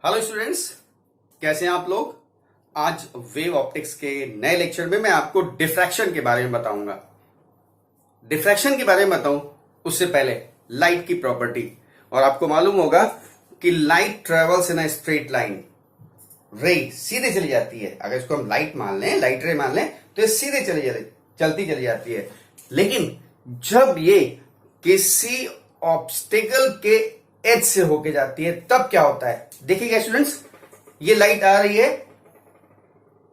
Hello students, कैसे हैं आप लोग। आज वेव ऑप्टिक्स के नए लेक्चर में मैं आपको डिफ्रैक्शन के बारे में बताऊंगा। डिफ्रैक्शन के बारे में बताऊं उससे पहले लाइट की प्रॉपर्टी। और आपको मालूम होगा कि light travels in a straight line. रे सीधे चली जाती है। अगर इसको हम लाइट मान लें, लाइट रे मान लें, तो ये सीधे चलती चली जाती है। लेकिन जब ये किसी ऑब्स्टेकल के एज से होके जाती है तब क्या होता है, देखिएगा स्टूडेंट्स। ये लाइट आ रही है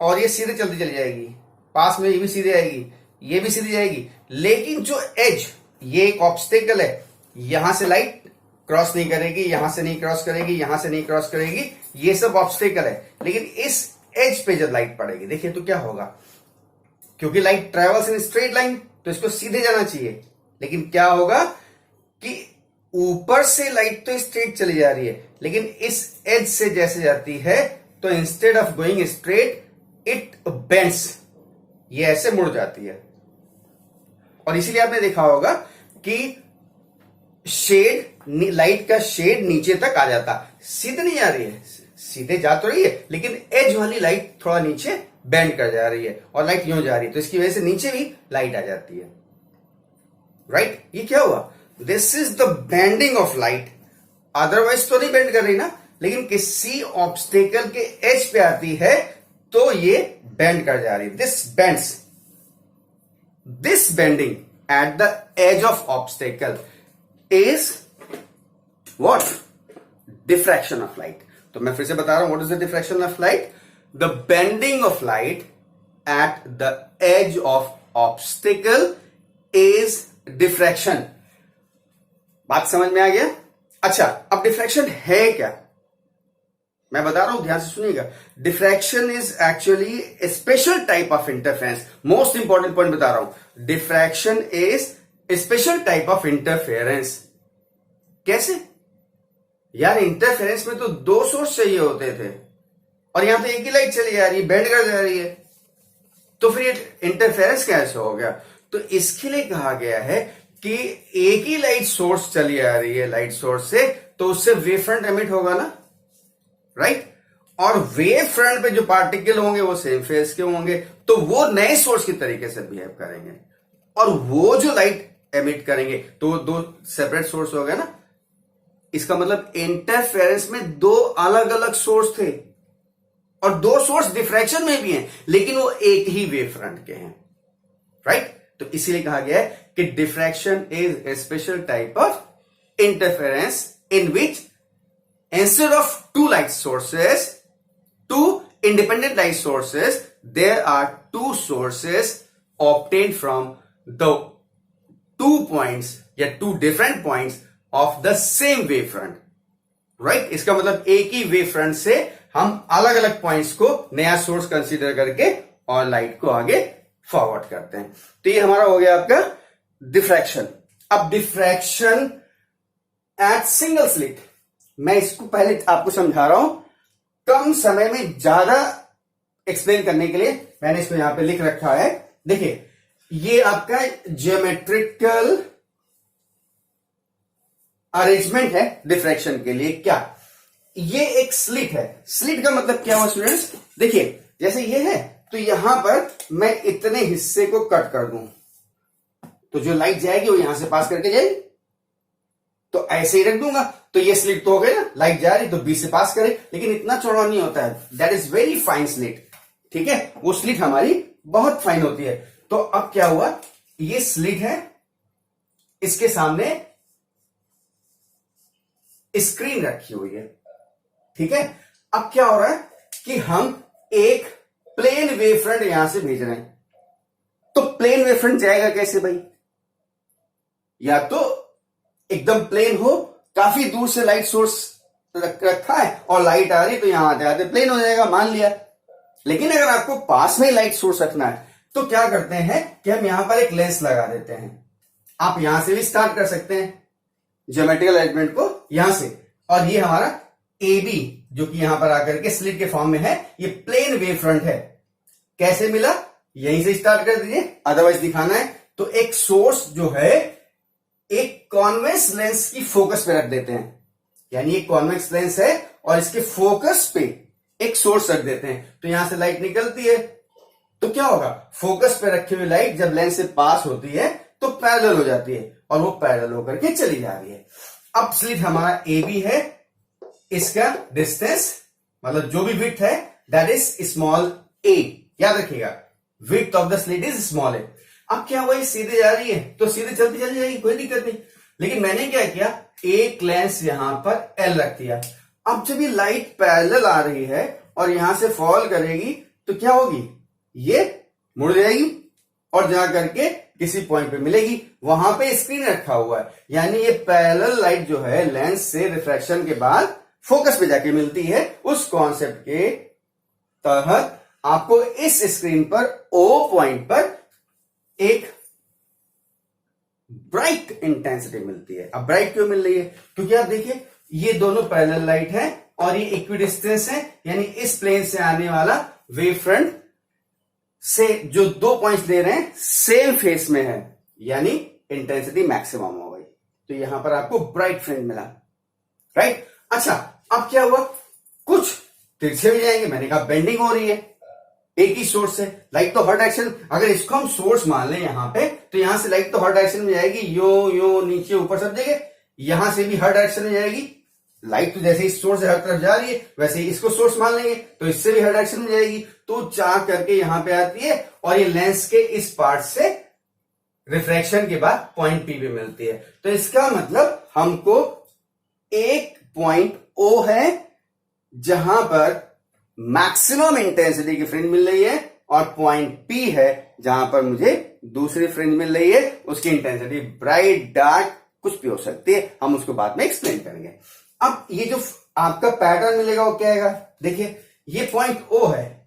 और ये सीधे चलती चली जाएगी, पास में ये भी सीधे आएगी, ये भी सीधे जाएगी। लेकिन जो एज, ये एक ऑब्स्टेकल है, यहां से लाइट क्रॉस नहीं करेगी, यहां से नहीं क्रॉस करेगी, यहां से नहीं क्रॉस करेगी, ये सब ऑब्स्टेकल है। लेकिन इस एज पे जब लाइट पड़ेगी, देखिए तो क्या होगा। क्योंकि light travels in straight line तो इसको सीधे जाना चाहिए। लेकिन क्या होगा कि ऊपर से लाइट तो स्ट्रेट चली जा रही है, लेकिन इस एज से जैसे जाती है तो instead of going straight it bends, ये ऐसे मुड़ जाती है। और इसीलिए आपने देखा होगा कि शेड, लाइट का शेड नीचे तक आ जाता, सीधे नहीं आ रही है, सीधे जा तो रही है लेकिन एज वाली लाइट थोड़ा नीचे बेंड कर जा रही है और लाइट यूं जा रही है, तो इसकी वजह से नीचे भी लाइट आ जाती है। राइट, ये क्या हुआ, this is the bending of light. Otherwise तो नहीं बेंड कर रही ना, लेकिन किसी ऑब्स्टेकल के एज पे आती है तो ये बेंड कर जा रही है। This bends, this bending at the edge of obstacle is what, diffraction of light. तो मैं फिर से बता रहा हूं, what is the diffraction of light, the bending of light at the edge of obstacle is diffraction. बात समझ में आ गया। अच्छा, अब डिफ्रैक्शन है क्या, मैं बता रहा हूं, ध्यान से सुनिएगा। Diffraction is actually A special type of interference. Most important point बता रहा हूं, diffraction is a special type of interference. कैसे यार, इंटरफेरेंस में तो दो सोर्स चाहिए होते थे और यहां तो एक ही लाइट चली जा रही है, बेंड कर जा रही है, तो फिर ये इंटरफेरेंस कैसे हो गया। तो इसके लिए कहा गया है कि एक ही लाइट सोर्स चली आ रही है लाइट सोर्स से, तो उससे वेव फ्रंट एमिट होगा ना, राइट। और वेव फ्रंट पे जो पार्टिकल होंगे वो सेम फेज के होंगे, तो वो नए सोर्स की तरीके से बिहेव करेंगे। और वो जो लाइट एमिट करेंगे तो दो सेपरेट सोर्स हो गए ना। इसका मतलब इंटरफेरेंस में दो अलग अलग सोर्स थे और दो सोर्स डिफ्रैक्शन में भी हैं, लेकिन वो एक ही वेव फ्रंट के हैं, राइट। तो इसीलिए कहा गया है कि diffraction is a special type of interference in which instead of two light sources, two independent light sources, there are two sources obtained from the 2 points या two different points of the same wavefront, right? इसका मतलब एक ही wave front से हम अलग अलग points को नया सोर्स कंसीडर करके और लाइट को आगे फॉरवर्ड करते हैं। तो ये हमारा हो गया आपका डिफ्रैक्शन। अब डिफ्रैक्शन एट सिंगल स्लिट, मैं इसको पहले आपको समझा रहा हूं कम समय में ज्यादा एक्सप्लेन करने के लिए। मैंने इसको यहां पे लिख रखा है, देखिए ये आपका ज्योमेट्रिकल अरेंजमेंट है डिफ्रैक्शन के लिए। क्या, ये एक स्लिट है। स्लिट का मतलब क्या हुआ स्टूडेंट्स, देखिए जैसे ये है तो यहां पर मैं इतने हिस्से को कट कर दूं तो जो लाइट जाएगी वो यहां से पास करके जाएगी, तो ऐसे ही रख दूंगा तो ये स्लिट तो हो गई ना, लाइट जा रही तो बी से पास करे, लेकिन इतना चौड़ा नहीं होता है। That is very fine slit, ठीक है, वो स्लिट हमारी बहुत फाइन होती है। तो अब क्या हुआ, ये स्लिट है, इसके सामने स्क्रीन रखी हुई है, ठीक है। अब क्या हो रहा है कि हम एक प्लेन वेव फ्रंट यहां से भेज रहे हैं, तो प्लेन वेव फ्रंट जाएगा कैसे भाई, या तो एकदम प्लेन हो, काफी दूर से लाइट सोर्स रखा है और लाइट आ रही तो यहां आते आते प्लेन हो जाएगा, मान लिया। लेकिन अगर आपको पास में लाइट सोर्स रखना है तो क्या करते हैं कि हम यहां पर एक लेंस लगा देते हैं। आप यहां से भी स्टार्ट कर सकते हैं ज्योमेट्रिकल अरेंजमेंट को यहां से, और ये हमारा ए बी जो कि यहां पर आकर के स्लिट के फॉर्म में है, ये प्लेन वेव फ्रंट है। कैसे मिला, यहीं से स्टार्ट कर दीजिए, अदरवाइज दिखाना है तो एक सोर्स जो है एक कॉन्वेक्स लेंस की फोकस पे रख देते हैं, यानी एक कॉन्वेक्स लेंस है और इसके फोकस पे एक सोर्स रख देते हैं, तो यहां से लाइट निकलती है, तो क्या होगा, फोकस पे रखी हुई लाइट जब लेंस से पास होती है तो पैरेलल हो जाती है और वो पैरेलल होकर के चली जा रही है। अब स्लिट हमारा ए बी है, इसका डिस्टेंस मतलब जो भी विड्थ है दैट इज स्मॉल ए, याद रखिएगा width of the slit is small A. अब क्या हुआ, ये सीधे जा रही है तो सीधे चलती चली जाएगी, कोई दिक्कत नहीं, लेकिन मैंने क्या किया, एक लेंस यहां पर एल रख दिया। अब जब ये लाइट पैरेलल आ रही है और यहां से फॉल करेगी तो क्या होगी, ये मुड़ जाएगी और जा करके किसी पॉइंट पे मिलेगी, वहां पे स्क्रीन रखा हुआ है, यानी ये पैरेलल लाइट जो है लेंस से रिफ्रैक्शन के बाद फोकस पे जाके मिलती है। उस कॉन्सेप्ट के तहत आपको इस स्क्रीन पर ओ पॉइंट पर एक ब्राइट इंटेंसिटी मिलती है। अब ब्राइट क्यों मिल रही है, क्योंकि आप देखिए ये दोनों पैरेलल लाइट है और ये इक्विडिस्टेंस है, यानी इस प्लेन से आने वाला वेव फ्रंट से जो दो पॉइंट्स ले रहे हैं सेम फेस में है, यानी इंटेंसिटी मैक्सिमम हो गई, तो यहां पर आपको ब्राइट फ्रिंज मिला, राइट। अच्छा, अब क्या हुआ, कुछ तिरछे भी जाएंगे, मैंने कहा बेंडिंग हो रही है, एक ही सोर्स से लाइट तो हर डायरेक्शन, अगर इसको हम सोर्स मान लें यहां पे, तो यहां से लाइट तो हर डायरेक्शन में जाएगी, यो नीचे ऊपर सब जगह, यहां से भी हर डायरेक्शन में जाएगी लाइट, तो जैसे इस सोर्स से हर तरफ जा रही है वैसे ही इसको सोर्स मान लेंगे तो इससे भी हर डायरेक्शन में जाएगी, तो जा करके यहां पे आती है और ये लेंस के इस पार्ट से रिफ्रैक्शन के बाद पॉइंट पी पे मिलती है। तो इसका मतलब हमको एक पॉइंट ओ है जहां पर मैक्सिमम इंटेंसिटी की फ्रिंज मिल रही है और पॉइंट पी है जहां पर मुझे दूसरी फ्रिंज मिल रही है, उसकी इंटेंसिटी ब्राइट डार्क कुछ भी हो सकती है, हम उसको बाद में एक्सप्लेन करेंगे। अब ये जो आपका पैटर्न मिलेगा वो क्या आएगा, देखिए ये पॉइंट ओ है,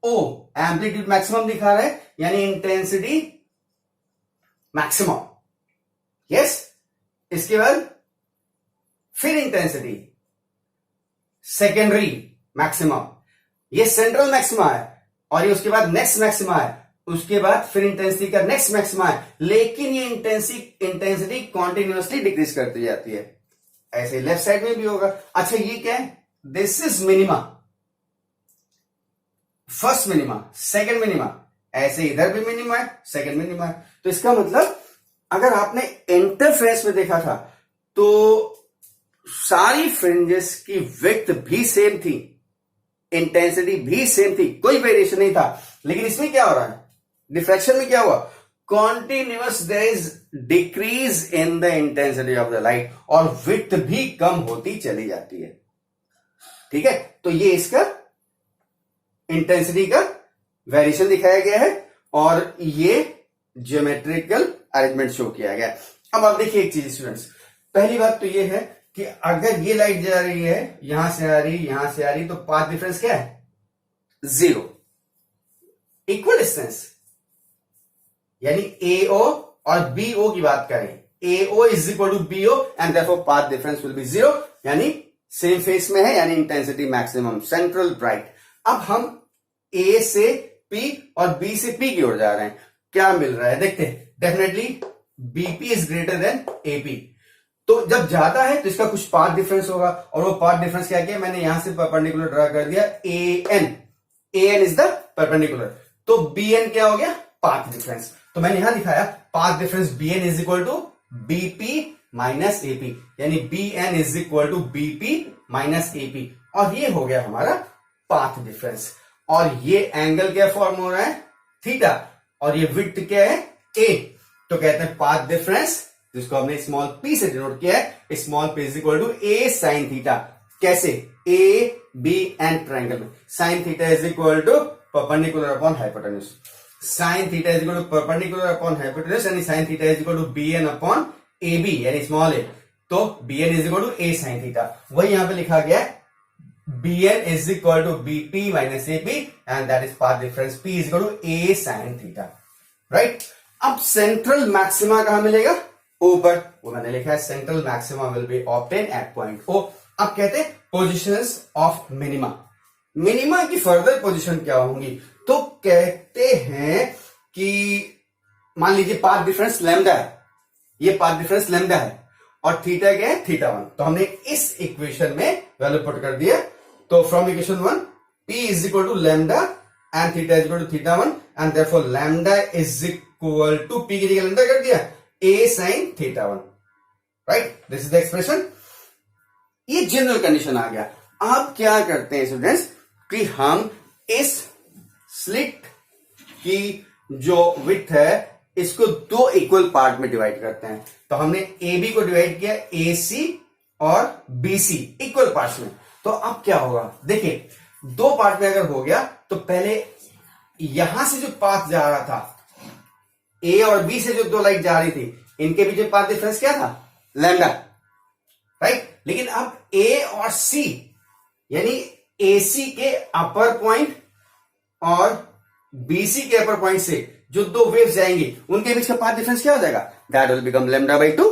ओ एम्पलीट्यूड मैक्सिमम दिखा रहा है, यानी इंटेंसिटी मैक्सिमम, यस। इसके बाद फिर इंटेंसिटी सेकेंडरी मैक्सिमम, ये सेंट्रल मैक्सिमा है और ये उसके बाद नेक्स्ट मैक्सिमा है, उसके बाद फिर इंटेंसिटी का नेक्स्ट मैक्सिमा है, लेकिन ये इंटेंसिटी कॉन्टिन्यूअसली डिक्रीज करती जाती है। ऐसे लेफ्ट साइड में भी होगा। अच्छा, ये क्या है, this is minima, first minima, second minima, ऐसे इधर भी मिनिमा है, सेकंड मिनिमा है। तो इसका मतलब अगर आपने इंटरफेरेंस में देखा था तो सारी फ्रिंजेस की विड्थ भी सेम थी, इंटेंसिटी भी सेम थी, कोई वेरिएशन नहीं था, लेकिन इसमें क्या हो रहा है, डिफ्रैक्शन में क्या हुआ, continuous there is decrease in the intensity of the light और विड्थ भी कम होती चली जाती है, ठीक है। तो ये इसका इंटेंसिटी का वेरिएशन दिखाया गया है और ये ज्योमेट्रिकल अरेंजमेंट शो किया गया है। अब आप देखिए एक चीज स्टूडेंट्स, पहली बात तो ये है कि अगर ये लाइट जा रही है, यहां से आ रही, यहां से आ रही, तो पाथ डिफरेंस क्या है, 0, इक्वल डिस्टेंस, यानी AO और BO की बात करें, AO is equal to BO and therefore path difference will be 0, यानी सेम फेस में है, यानी इंटेंसिटी मैक्सिमम, सेंट्रल ब्राइट। अब हम A से P और B से P की ओर जा रहे हैं, क्या मिल रहा है देखते हैं, definitely BP is greater than AP, तो जब ज्यादा है तो इसका कुछ पाथ डिफरेंस होगा, और वो पाथ डिफरेंस क्या किया मैंने यहां से परपेंडिकुलर ड्रा कर दिया, AN इज द परपेंडिकुलर, तो BN क्या हो गया, पाथ डिफरेंस। तो मैंने यहां दिखाया path difference BN is equal to BP minus AP, यानी BN is equal to BP minus AP, और ये हो गया हमारा पाथ डिफरेंस। और ये एंगल क्या फॉर्म हो रहा है, थीटा, और ये विड्थ क्या है, A, तो कहते हैं पाथ डिफरेंस, जिसको हमने स्मॉल p से डिनोट किया है, small p is equal to A sine theta. कैसे, A B एंड ट्रायंगल में sine theta is equal to perpendicular upon hypotenuse, sine theta is equal to perpendicular upon hypotenuse, यानी sine theta is equal to BN upon AB, यानी small a, तो BN is equal to A sine theta. वही यहां पे लिखा गया है BN is equal to BP minus AP and that is path difference P is equal to A sin theta, right? अब central maxima कहां मिलेगा, ऊपर, वो मैंने लिखा है central maxima will be obtain at point O। अब कहते हैं पोजिशंस ऑफ मिनिमा, मिनिमा की फर्दर पोजीशन क्या होंगी, तो कहते हैं कि मान लीजिए पाथ डिफरेंस लैम्डा है, ये पाथ डिफरेंस लैम्डा है और थीटा क्या है, थीटा 1। तो हमने इस इक्वेशन में वैल्यू पुट कर दिया। तो from equation 1 P is equal to lambda and theta is equal to theta 1 and therefore lambda is equal to P की जगह लैम्डा कर दिया A sin theta 1, right. This is the expression. ये general condition आ गया। अब क्या करते हैं स्टूडेंट्स कि हम इस स्लिट की जो विड्थ है इसको दो इक्वल पार्ट में डिवाइड करते हैं। तो हमने ए बी को डिवाइड किया ए सी और बी सी इक्वल पार्ट्स में। तो अब क्या होगा, देखिए दो पार्ट में अगर हो गया तो पहले यहां से जो पाथ जा रहा था, ए और बी से जो दो लाइट जा रही थी, इनके बीच में पाथ डिफरेंस क्या था, लैम्डा, राइट। लेकिन अब ए और सी यानी ए सी के अपर पॉइंट और बीसी के अपर पॉइंट से जो दो वेव्स जाएंगी उनके बीच का पाथ डिफरेंस क्या हो जाएगा, that will become lambda by 2।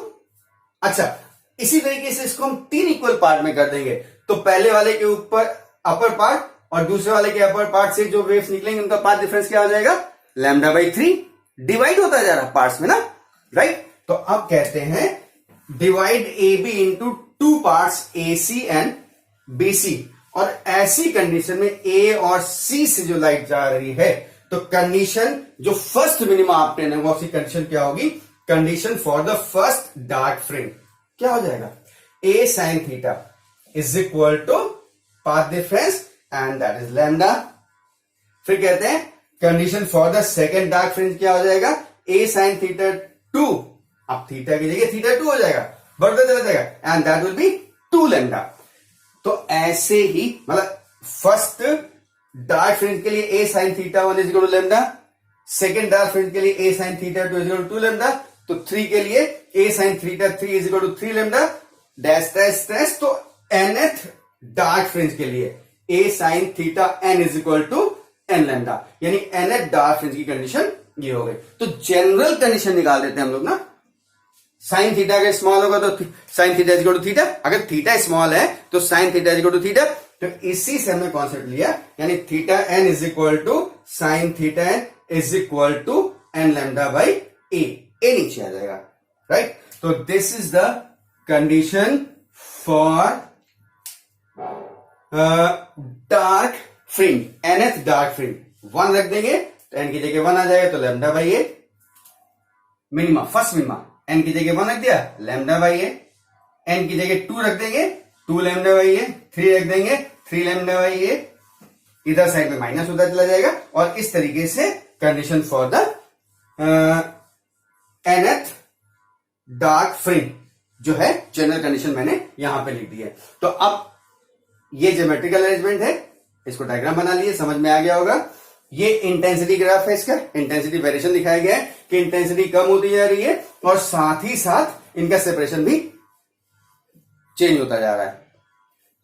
अच्छा, इसी तरीके से इसको हम तीन इक्वल पार्ट में कर देंगे। तो पहले वाले के ऊपर अपर पार्ट और दूसरे वाले के अपर पार्ट से जो वेव्स निकलेंगे उनका पाथ डिफरेंस क्या हो जाएगा, लैम्डा बाई 3। डिवाइड होता जा रहा पार्ट्स में ना, राइट। तो अब कहते हैं divide A B into two parts A C and B C. और ऐसी कंडीशन में ए और सी से जो लाइट जा रही है तो कंडीशन जो फर्स्ट मिनिमा आपने ना वो कंडीशन क्या होगी, condition for the first dark fringe क्या हो जाएगा, A sine theta is equal to path difference and that is lambda. फिर कहते हैं condition for the second dark fringe क्या हो जाएगा, ए साइन थीटा 2, अब थीटा की जगह थीटा 2 हो जाएगा, बढ़ता चला जाएगा and that will be 2 lambda. तो ऐसे ही मतलब फर्स्ट डार्क फ्रिंज के लिए A sine theta 1 is equal to lambda, second dark fringe के लिए A sine theta 2 is equal to 2 lambda, तो 3 के लिए A sine theta 3 is equal to 3 lambda dash dash dash. तो nth डार्क फ्रिंज के लिए A sine theta n is equal to n lambda, यानी nth dark fringe की condition ये हो गई। तो जनरल कंडीशन निकाल देते हैं हम लोग ना, साइन थीटा अगर स्मॉल होगा तो sine theta is equal to theta, अगर थीटा स्मॉल है तो sine theta is equal to theta. तो इसी से हमने कॉन्सेप्ट लिया, यानी theta N is equal to sine theta N is equal to N lambda by A, A नीचे आ जाएगा, राइट। तो this is the condition for dark fringe, nth dark fringe. 1 रख देंगे तो एन की जगह 1 आ जाएगा तो lambda by a minima, first minima, n की जगह 1 रख दिया लैम्डा बाई ए, एन की जगह 2 रख देंगे 2 लैम्डा बाई ए, 3 रख देंगे 3 लैम्डा बाई ए, इधर साइड में माइनस होता चला जाएगा। और इस तरीके से condition for the nth dark fringe जो है जनरल कंडीशन मैंने यहां पे लिख दी है। तो अब ये ज्योमेट्रिकल अरेंजमेंट है, इसको डायग्राम बना लिए, समझ में आ गया होगा। ये इंटेंसिटी ग्राफ है, इसका इंटेंसिटी वेरिएशन दिखाया गया है कि इंटेंसिटी कम होती जा रही है और साथ ही साथ इनका सेपरेशन भी चेंज होता जा रहा है।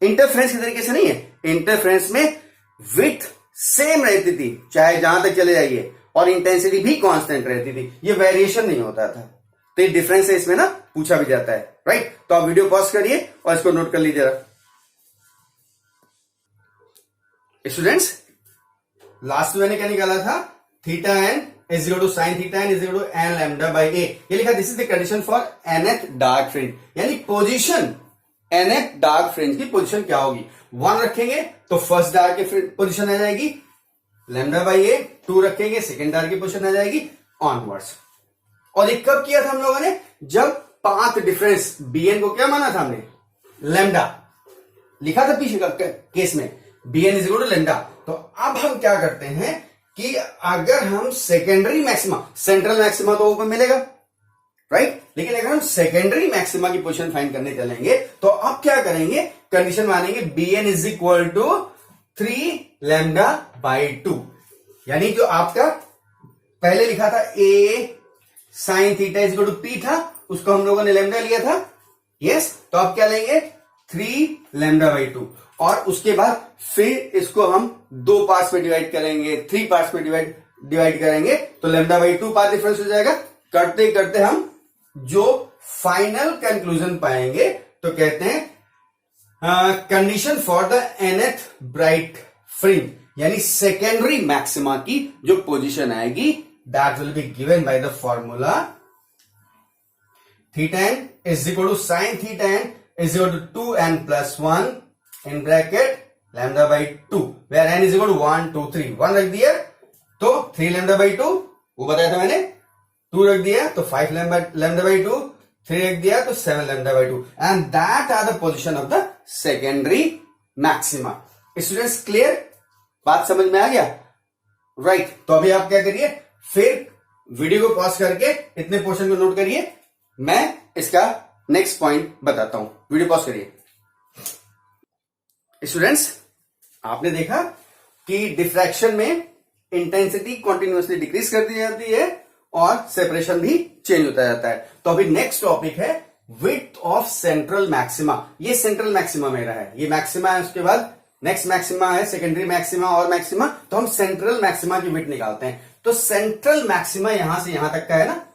इंटरफ्रेंस के तरीके से नहीं है, इंटरफ्रेंस में विड्थ सेम रहती थी चाहे जहां तक चले जाइए और इंटेंसिटी भी कांस्टेंट रहती थी, ये वेरिएशन नहीं होता था। तो ये डिफरेंस है, इसमें ना पूछा भी जाता है, राइट। तो आप वीडियो पॉज करिए और इसको नोट कर लीजिए स्टूडेंट्स। लास्ट में मैंने क्या निकाला था, theta N is equal to sine theta N is equal to N lambda by A. ये लिखा this is the condition for nth dark fringe, यानी पोजीशन nth डार्क फ्रिंज की पोजीशन क्या होगी। 1 रखेंगे तो फर्स्ट डार्क की पोजीशन आ जाएगी लैम्डा बाई ए, 2 रखेंगे सेकेंड डार्क की पोजीशन आ जाएगी ऑनवर्ड्स। और ये कब किया था हम लोगों ने, जब पाथ डिफरेंस bn को क्या माना था हमने, लैम्डा लिखा था पीछे का केस में, bn is equal to lambda. तो अब हम क्या करते हैं कि अगर हम सेकेंडरी मैक्सिमा, सेंट्रल मैक्सिमा तो ऊपर मिलेगा, राइट, लेकिन अगर हम सेकेंडरी मैक्सिमा की पोजीशन फाइंड करने चलेंगे तो अब क्या करेंगे, कंडीशन मानेंगे bn is equal to 3 lambda by 2, यानी जो आपका पहले लिखा था a sine theta is equal to p था, उसको हम लोगों ने लैम्डा लिया था, यस। तो अब क्या लेंगे 3 लैम्डा बाई 2 और उसके बाद फिर इसको हम 2 पार्ट्स में डिवाइड करेंगे, 3 पार्ट्स में डिवाइड करेंगे तो लैम्डा बाई 2 पार्ट डिफरेंस हो जाएगा। करते करते हम जो फाइनल कंक्लूजन पाएंगे तो कहते हैं condition for the nth bright fringe, यानी सेकेंडरी मैक्सिमा की जो पोजीशन आएगी that will be given by the formula theta N is equal to sine theta N is equal to 2n plus 1 in bracket lambda by 2, where n is equal to 1 2 3, 1 रख दिया तो 3 lambda by 2, वो बताया था मैंने, 2 रख दिया तो 5 लैम्डा बाई 2, 3 रख दिया तो 7 lambda by 2, and that are the position of the secondary maxima. Students clear, बात समझ में आ गया? राइट, तो अभी आप क्या करिए, फिर वीडियो को पॉज करके इतने पोर्शन को नोट करिए, मैं इसका नेक्स्ट पॉइंट बताता हूं। वीडियो पॉज करिए। स्टूडेंट्स, आपने देखा कि डिफ्रैक्शन में इंटेंसिटी कॉन्टिन्यूसली डिक्रीज कर दी जाती है और सेपरेशन भी चेंज होता जाता है। तो अभी नेक्स्ट टॉपिक है विड्थ ऑफ सेंट्रल मैक्सिमा। ये सेंट्रल मैक्सिमा मेरा है, ये मैक्सिमा है, उसके बाद नेक्स्ट मैक्सिमा है सेकेंडरी मैक्सिमा और मैक्सिमा, तो हम सेंट्रल मैक्सिमा की विड्थ निकालते हैं। तो सेंट्रल मैक्सिमा यहां से यहां तक का है ना,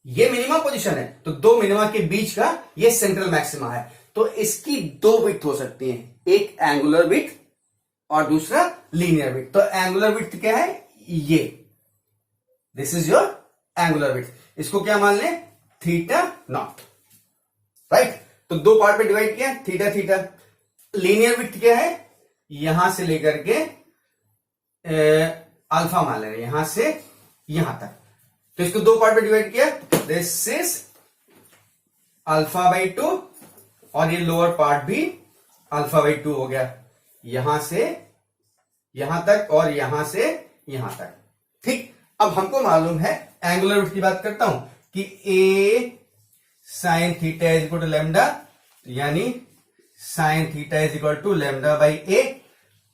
ये मिनिमम पोजीशन है, तो दो मिनिमा के बीच का ये सेंट्रल मैक्सिमा है। तो इसकी दो विड्थ हो सकती हैं, एक एंगुलर विड्थ और दूसरा लीनियर विड्थ। तो एंगुलर विड्थ क्या है, ये this is your angular width, इसको क्या मान लें, थीटा नॉट, राइट। तो दो पार्ट में डिवाइड किया, थीटा थीटा। लीनियर विड्थ क्या है, यहां से लेकर के अल्फा मान ले रहे, यहां से यहां तक, तो इसको दो पार्ट में डिवाइड किया, दिस इज अल्फा बाई 2 और ये लोअर पार्ट भी अल्फा बाई 2 हो गया, यहां से यहां तक और यहां से यहां तक, ठीक। अब हमको मालूम है, एंगुलर विड्थ की बात करता हूं कि A sine theta is equal to lambda, यानी sine theta is equal to lambda by A,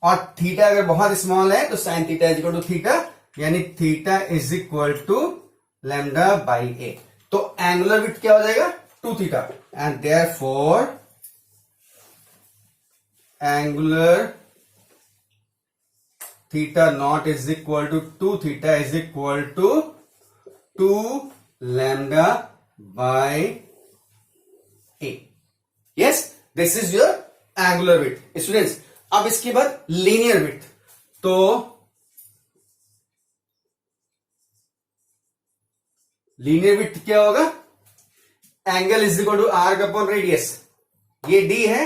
और थीटा अगर बहुत स्मॉल है तो sine theta is equal to theta, यानी theta is equal to lambda by A. तो एंगुलर विड्थ क्या हो जाएगा, 2 theta, and therefore angular theta not is equal to 2 theta is equal to 2 lambda by A. Yes, this is your angular width. Students, अब इसके बाद linear width, तो linear width क्या होगा, angle is equal to arc upon radius, ये D है,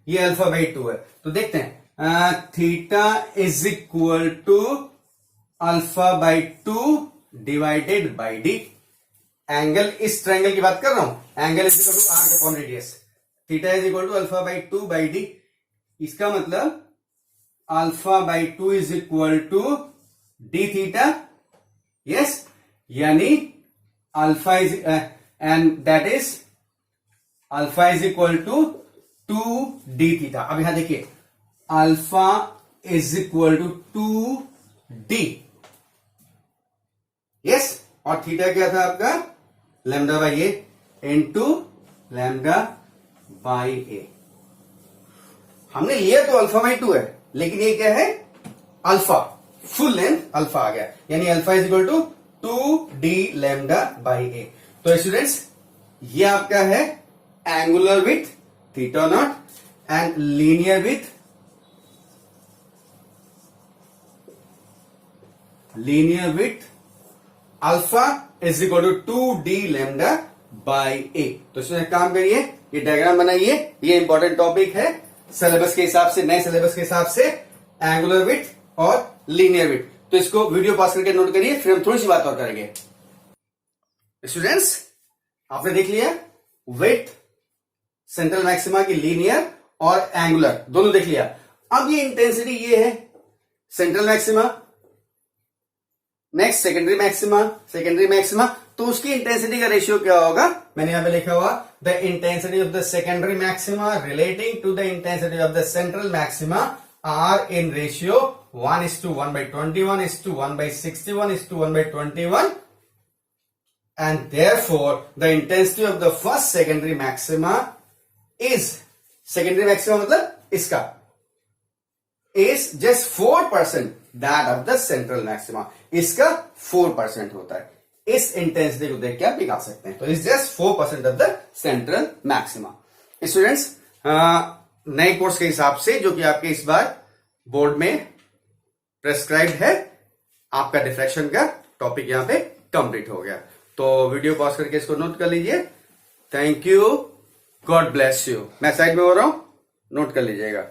ये alpha by 2 है, तो देखते हैं theta is equal to alpha by 2 divided by D. Angle, इस ट्रायंगल की बात कर रहा हूं, angle is equal to arc upon radius, theta is equal to alpha by 2 by D, इसका मतलब alpha by 2 is equal to D theta, yes, यानी alpha is and that is alpha is equal to 2 D theta. अब यहां देखिए, alpha is equal to 2 D, yes, और theta क्या था आपका, lambda by A into lambda by A. हमने लिया तो अल्फा बाई 2 है, लेकिन ये क्या है, अल्फा, फुल लेंथ अल्फा आ गया, यानी alpha is equal to 2 D lambda by A. तो स्टूडेंट्स, ये आपका है angular width theta not and linear width, linear width alpha is equal to 2 D lambda by A. तो इसमें काम करिए, ये डायग्राम बनाइए, ये इंपॉर्टेंट टॉपिक है सिलेबस के हिसाब से, नए सिलेबस के हिसाब से, एंगुलर विड्थ और लीनियर विड्थ। तो इसको वीडियो पास करके नोट करिए, फिर हम थोड़ी सी बात और करेंगे। स्टूडेंट्स, आपने देख लिया विड्थ सेंट्रल मैक्सिमा की, लीनियर और एंगुलर दोनों देख लिया। अब ये इंटेंसिटी ये है central maxima, next secondary maxima, secondary maxima, तो उसकी इंटेंसिटी का रेशियो क्या होगा, मैंने यहां पे लिखा हुआ, the intensity of the secondary maxima relating to the intensity of the central maxima are in ratio 1:1/21 1:61 and therefore the intensity of the first secondary maxima is, secondary maxima मतलब इसका, is just 4% that of the central maxima, इसका 4% होता है। इस intensity को देख के आप निकाल सकते हैं। तो is just 4% of the central maxima. Students, नए कोर्स के हिसाब से जो कि आपके इस बार बोर्ड में प्रेस्क्राइब है, आपका डिफ्रैक्शन का टॉपिक यहां पे कंप्लीट हो गया। तो वीडियो पॉज करके इसको नोट कर लीजिए, thank you, God bless you. मैं साइड में हो रहा हूं, नोट कर लीजिएगा।